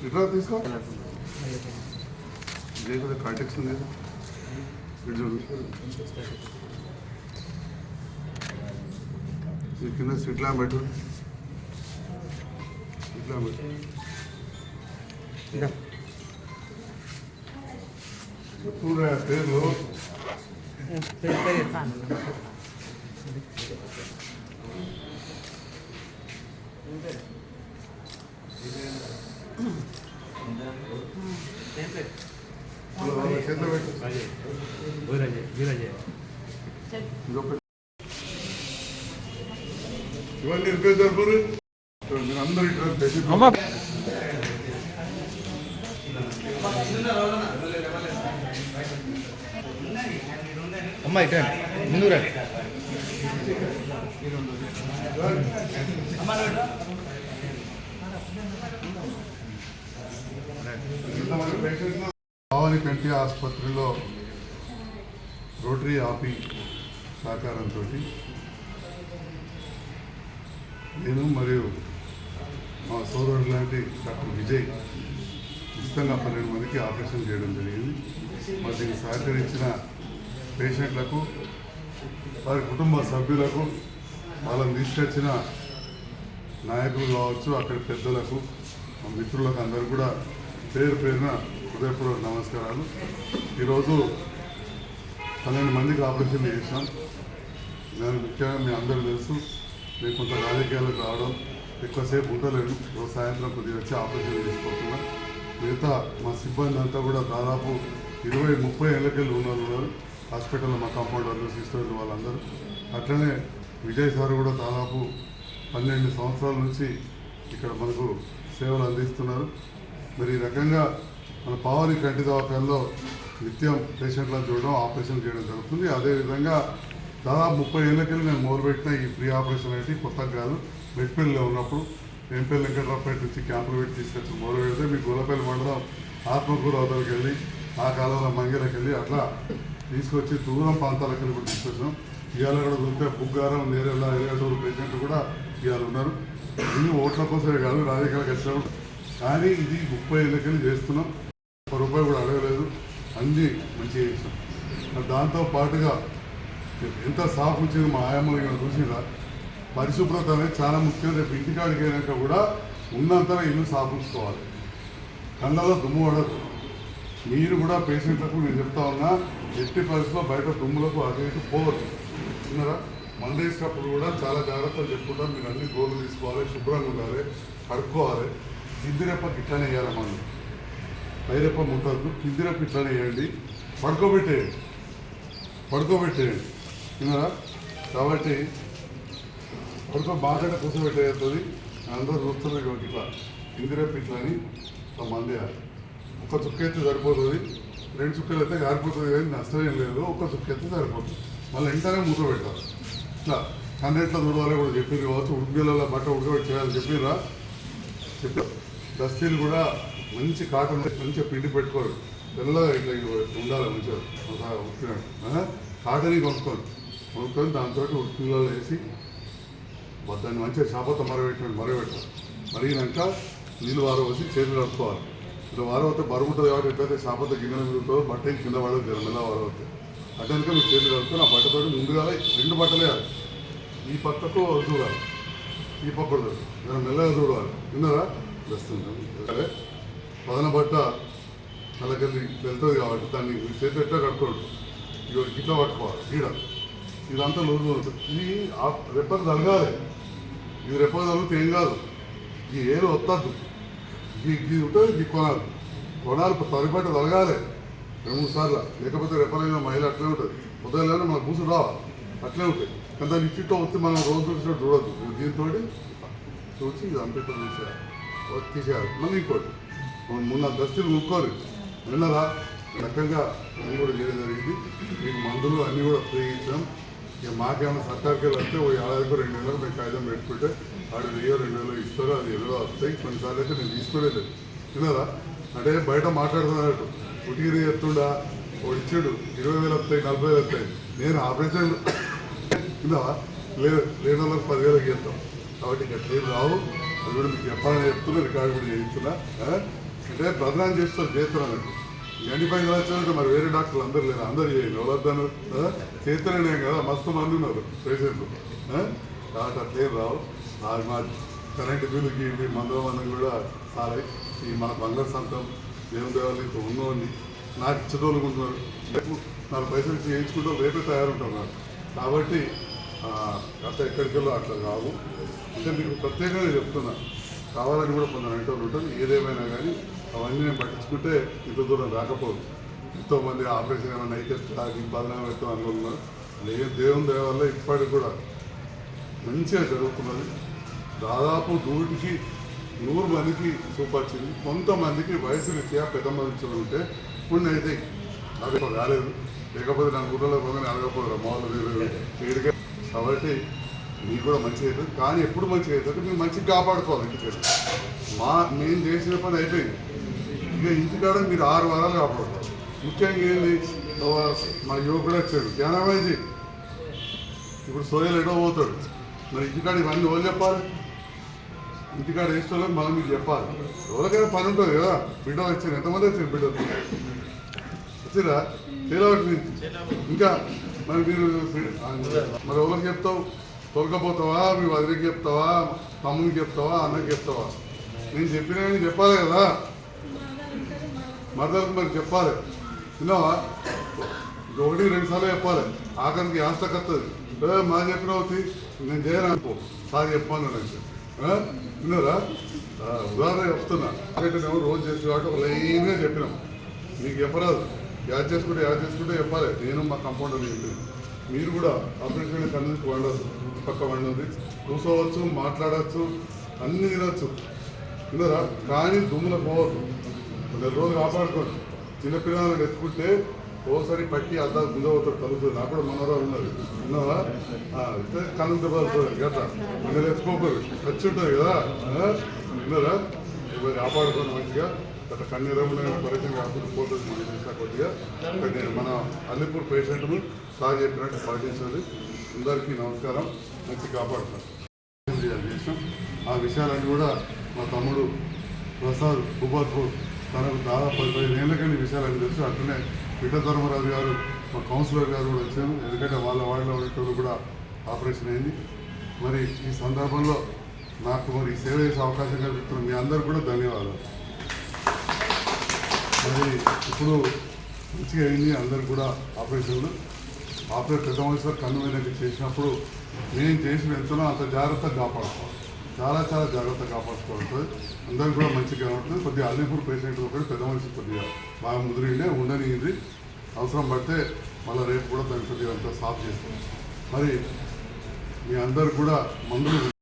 ఇట్లా తీసుకో ఇదే కాంటాక్ట్స్ ఉంది ఇటు చూడు ఈ కింద స్ట్రీట్ పెట్టు ఇట్లా పెట్టు చెప్పురా పేర్లు ఇవన్నీ రిపేర్ జరుపురు మీరు అందరూ ఇట్లా అమ్మా ఇటు ముందు రండి భావని కంటి ఆసుపత్రిలో రోటరీ ఆపి సహకారంతో నేను మరియు మా సోదరుడు లాంటి డాక్టర్ విజయ్ ఉచితంగా 12 మందికి ఆపరేషన్ చేయడం జరిగింది. మరి దీనికి సహకరించిన పేషెంట్లకు వారి కుటుంబ సభ్యులకు వాళ్ళని తీసుకొచ్చిన నాయకులు కావచ్చు అక్కడి పెద్దలకు మా మిత్రులకు అందరూ కూడా పేరు పేరున హృదయపూర్వక నమస్కారాలు. ఈరోజు 12 మందికి ఆపరేషన్ చేసినాం. నేను ముఖ్యంగా మీ అందరూ తెలుసు నేను కొంత రాజకీయాలకు రావడం ఎక్కువసేపు ఉండలేను. రోజు సాయంత్రం కొద్దిగా వచ్చి ఆపరేషన్ చేసుకోకుండా మిగతా మా సిబ్బంది అంతా కూడా దాదాపు 20-30 ఏళ్ళకెళ్ళి ఉన్నారు హాస్పిటల్లో. మా కాంపౌండర్లు సిస్టర్లు వాళ్ళందరూ అట్లనే విజయ్ సార్ కూడా దాదాపు 12 సంవత్సరాల నుంచి ఇక్కడ మనకు సేవలు అందిస్తున్నారు. మరి ఈ రకంగా మన పావని కంటి దవాఖానలో నిత్యం పేషెంట్లను చూడడం ఆపరేషన్ చేయడం జరుగుతుంది. అదేవిధంగా దాదాపు 30 ఏళ్ళకెళ్ళి నేను మొదలుపెట్టిన ఈ ఫ్రీ ఆపరేషన్ అయితే కొత్తగా కాదు. మెట్పల్లిలో ఉన్నప్పుడు ఎంపల్లి వెంకట్రావుపేట నుంచి క్యాంపులు పెట్టి తీసుకొచ్చి మొదలు పెడితే మీ గోలపల్లి మండలం ఆత్మకూరు అవతలకి వెళ్ళి ఆ కాలంలో మంగళకి వెళ్ళి అట్లా తీసుకొచ్చి దూరం ప్రాంతాలకు వెళ్ళి కూడా తీసుకొచ్చాం. ఇవాళ కూడా చూస్తే బుగ్గారం నేరేళ్ళ ఎరగటూరు పేషెంట్లు కూడా ఇవాళ ఉన్నారు. ఇన్ని ఓట్ల కోసమే కాదు రాజకీయాలకు వచ్చినప్పుడు కానీ ఇది 30 ఏళ్ళకెళ్ళి చేస్తున్నాం. ₹1 కూడా అడగలేదు. అన్నీ మంచిగా చేసాం. దాంతో పాటుగా ఎంత సాఫ్ వచ్చింది మా ఆయమ్మలు చూసినా పరిశుభ్రత అనేది చాలా ముఖ్యం. రేపు ఇంటికాడికి అయినాక కూడా ఉన్నంతలో ఇల్లు సాఫ్ ఉంచుకోవాలి. కళ్ళలో దుమ్ము పడదు. మీరు కూడా పేషెంట్లకు నేను చెప్తా ఉన్నా ఎట్టి పరిస్థితుల్లో బయట దుమ్ములకు అటు ఇటు పోవద్దు. చిన్నరా మందు వేసినప్పుడు కూడా చాలా జాగ్రత్తలు చెప్పుకుంటారు. మీరు అన్ని గోళ్ళు తీసుకోవాలి, శుభ్రంగా ఉండాలి, కడుక్కోవాలి. కిందిరెప్పకి ఇట్లానే వేయాలి. మందు పైరెప్ప ముట్టద్దు, కిందిరెప్ప ఇట్లానే వేయండి. పడుకోబెట్టేయండి చిన్నరా. కాబట్టి బాగా కూర్చోబెట్టేస్తుంది. అందరూ చూస్తున్నారు ఇట్లా కిందిరెప్ప ఇట్లా అని మంది ఒక చుక్క ఎత్తే సరిపోతుంది. 2 చుక్కలు అయితే గారిపోతుంది కానీ నష్టం ఏం లేదు. ఒక చుక్క ఎత్తే సరిపోతుంది. మళ్ళీ వెంటనే మూత పెట్టాలి. ఇట్లా కన్నెట్లో చూడాలి కూడా చెప్పారు కావచ్చు. ఉడ్బీలలో బట్ట ఉడకబెట్టి చేయాలి చెప్పిరా. చెప్పారు దస్తీలు కూడా మంచి కాటన్ మంచిగా పిండి పెట్టుకోరు. తెల్లగా ఇట్లా ఉండాలి మంచిగా ఉడికినట్టు. కాటన్ కొనుక్కొని దాంతో ఉడికిలో వేసి దాన్ని మంచిగా చేపతో మరగబెట్టాలి. మరిగినాక నీళ్ళు వారవసి చేతులు కడుక్కోవాలి. ఇట్లా వారవతే బరువు ఉంటుంది కాబట్టి ఎట్లయితే చేపతో గిన్నెలు మిగులుతో బట్ట కింద పడదు మెల్ల వారవతే అట్లనుక మీరు చేతులు కడుక్కొని ఆ బట్టతో ముందుగా 2 బట్టలు వేయాలి. ఈ పక్కకు చూడాలి, ఈ పక్క మెల్లగా చూడాలి. విన్నారా వస్తుంది. అదే పదన బట్ట నెలకెళ్ళి వెళ్తుంది కాబట్టి దాన్ని చేతులు ఎట్లా కట్టుకోండి. ఇట్లా పట్టుకోవాలి. ఇదంతా లూజు ఉంటుంది. ఇది రెప్పకు తలగాలి. ఇది రెప్పకు తగిలితే ఏం కాదు. ఈ ఏలు వద్దద్దు. ఇది ఉంటుంది. ఇది కొనాలి తరిపట్ట తలగాలి 2-3 సార్లు. లేకపోతే రెప్పలైన మహిళ అట్లే ఉంటుంది. ఉదయంలోనే మన పూసు రావాలి అట్లే ఉంటాయి. కానీ దాన్ని ఇచ్చితో వచ్చి మనం రోజు చూసినట్టు చూడద్దు. దీంతో చూసి ఇది అంతా చూసేయాలి, తీసేయాలి. మళ్ళీ ఇంకోటి మొన్న దస్తీలు ముక్కోరు విన్నారా. రకంగా అన్నీ కూడా చేయడం జరిగింది. మీకు మందులు అన్నీ కూడా ఫ్రీ ఇచ్చాం. ఇక మాకేమైనా సర్కార్కి వస్తే ఓ ఏడాదికి 2 నెలలకు మేము కాగితం పెట్టుకుంటే వాడు 1000-2000 ఇస్తారు. అది ఎదురు వస్తాయి. కొన్నిసార్లు అయితే నేను తీసుకోలేదు. విన్నారా. అంటే బయట మాట్లాడుతున్నట్టు ఉటిగిరి ఎత్తుండా ఓ ఇచ్చాడు 20,000 వస్తాయి, 40,000 వస్తాయి. నేను ఆపరేషన్ విన్నావా లేని వాళ్ళకి 10,000కి ఇస్తాం. కాబట్టి ఇక ట్రైన్ రావు. అది కూడా మీకు చెప్పాలని చెప్తున్నా. రికార్డు కూడా చేయిస్తున్నా. అంటే ప్రధానం చేస్తారు చేస్తున్నారు గండి పైన వచ్చారంటే మరి వేరే డాక్టర్లు అందరు లేరు, అందరు చేయండి ఎవరొద్దాను చేస్తూనే కదా, మస్తు మంది ఉన్నారు పేషెంట్లు. కాబట్టి అట్లేం రావు. మా కరెంటు బిల్లుకి ఇవి మందం కూడా చాలా ఈ మన బంగారు సంతం దేవుని దేవాలి ఇంత ఉన్నోండి నాకు ఇచ్చేటోళ్ళు ఉంటున్నారు. రేపు 4 పైసలు ఇచ్చి చేయించుకుంటూ రేపే తయారుంటున్నారు. కాబట్టి అట్లా ఎక్కడికి వెళ్ళో అట్లా కావు. అంటే మీకు ప్రత్యేకంగా చెప్తున్నా, కావాలని కూడా కొందరు అంటూ ఉంటుంది. ఏదేమైనా కానీ అవన్నీ నేను పట్టించుకుంటే ఇంత దూరం రాకపోదు. ఎంతోమంది ఆపరేషన్ ఏమైనా అయితే తాగి బదనాలు పెడతాం అనుకుంటున్నారు. దేవుని దయ వల్ల ఇప్పటికి కూడా మంచిగా జరుగుతున్నది. దాదాపు 100 మందికి చూపొచ్చింది. కొంతమందికి వయసు రీత్యా పెద్ద మనుషులు ఉంటే కొన్ని అయితే అవి రాలేదు. లేకపోతే నా ఊళ్ళలో పోగానే అడగకపోదు మామూలు వీడిగా. కాబట్టి మీకు కూడా మంచిగా అవుతుంది. కానీ ఎప్పుడు మంచిగా అవుతుంది మీరు మంచిగా కాపాడుకోవాలి. ఇంటికి మేము చేసిన పని అయిపోయింది. ఇక ఇంటికాడ మీరు 6 వారాలు కాపాడుకోవాలి. ముఖ్యంగా ఏంటి, మా యువకుడు వచ్చాడు జ్ఞానమైజీ, ఇప్పుడు సోయలు ఎడో పోతాడు. మరి ఇంటికాడ ఇవన్నీ ఎవరు చెప్పాలి? ఇంటికాడ వేసుకోవాలని మనం మీకు చెప్పాలి. ఎవరికైనా పని ఉంటుంది కదా. బిడ్డ వచ్చింది, ఎంతమంది వచ్చింది బిడ్డ వచ్చిరా తేలవటి ఇంకా మరి మీరు మరి ఎవరికి చెప్తావు? తొలకపోతావా? మీ వదిలికి చెప్తావా? తమ్మునికి చెప్తావా? అన్నకి చెప్తావా? నేను చెప్పినా చెప్పాలి కదా. మరదలకు మరి చెప్పాలి. విన్నావా? 1-2 సార్లు చెప్పాలి. ఆఖరికి ఆస్తకత్తది మా చెప్పిన అవుతుంది నేను చేయను సార్ చెప్పాను విన్నారా? ఉదాహరణ చెప్తున్నా. మేము రోజు చేసి కాబట్టి ఒక లైన్గా చెప్పినాం. మీకు చెప్పరాదు. యాడ్ చేసుకుంటే చెప్పాలి. నేను మా కంపౌండర్ చెప్పిన మీరు కూడా ఆపరేషన్ కన్నుకి వండదు, పక్క వండుంది, కూర్చోవచ్చు, మాట్లాడచ్చు, అన్నీ తినచ్చు. విన్నారా? కానీ దుమ్ముల పోవద్దు. 2 రోజులు కాపాడుకోండి. చిన్నపిల్లలను ఎత్తుకుంటే ఓసారి పట్టి అద్దాలు గుంజవుతాడు కలుగుతుంది. నాకు కూడా మనవరాలు ఉన్నది. విన్నావా? కళ్ళు దెబ్బలుతుంది గట్లా మీరు ఎత్తుకోకూడదు. ఖర్చు ఉంటుంది కదా. విన్నారా? ఇవి కాపాడుకోండి మంచిగా. అట్లా కన్నీరమైన పరిచయం కాకుండా పోతుంది. మనం చేసా కొద్దిగా మన అల్లిపూర్ పేషెంట్ను సార్ చెప్పినట్టు పాటించాలి. అందరికీ నమస్కారం. మంచి కాపాడుతాం చేసాం. ఆ విషయాలన్నీ కూడా మా తమ్ముడు ప్రసాద్ భూపాత్పూర్ తనకు దాదాపు 15 ఏళ్ళకని విషయాలన్నీ తెలుసు. అట్లనే పిట్ట ధర్మరాజు గారు మా కౌన్సిలర్ గారు కూడా వచ్చారు. ఎందుకంటే వాళ్ళ వాడిలో ఉండేటోళ్ళు కూడా ఆపరేషన్ అయింది. మరి ఈ సందర్భంలో నాకు మరి సేవ చేసే అవకాశం కల్పిస్తున్న మీ అందరూ కూడా ధన్యవాదాలు. మరి ఇప్పుడు మంచిగా అయింది. అందరు కూడా ఆపరేషన్లు పెద్ద వయసులో కన్ను వెనక్కి చేసినప్పుడు నేను చేసిన ఎంతనో అంత జాగ్రత్తగా కాపాడుకోవాలి. చాలా జాగ్రత్తగా కాపాడుకోవాలి. అందరికి కూడా మంచిగా ఉంటుంది. కొద్దిగా అల్లిపూర్ పేషెంట్ ఒకటి పెద్ద మనిషి కొద్దిగా బాగా ముదిరిండే ఉండనిది. అవసరం పడితే మళ్ళీ రేపు కూడా దాన్ని కొద్దిగా అంతా సాఫ్ చేస్తాం. మరి మీ అందరు కూడా మందులు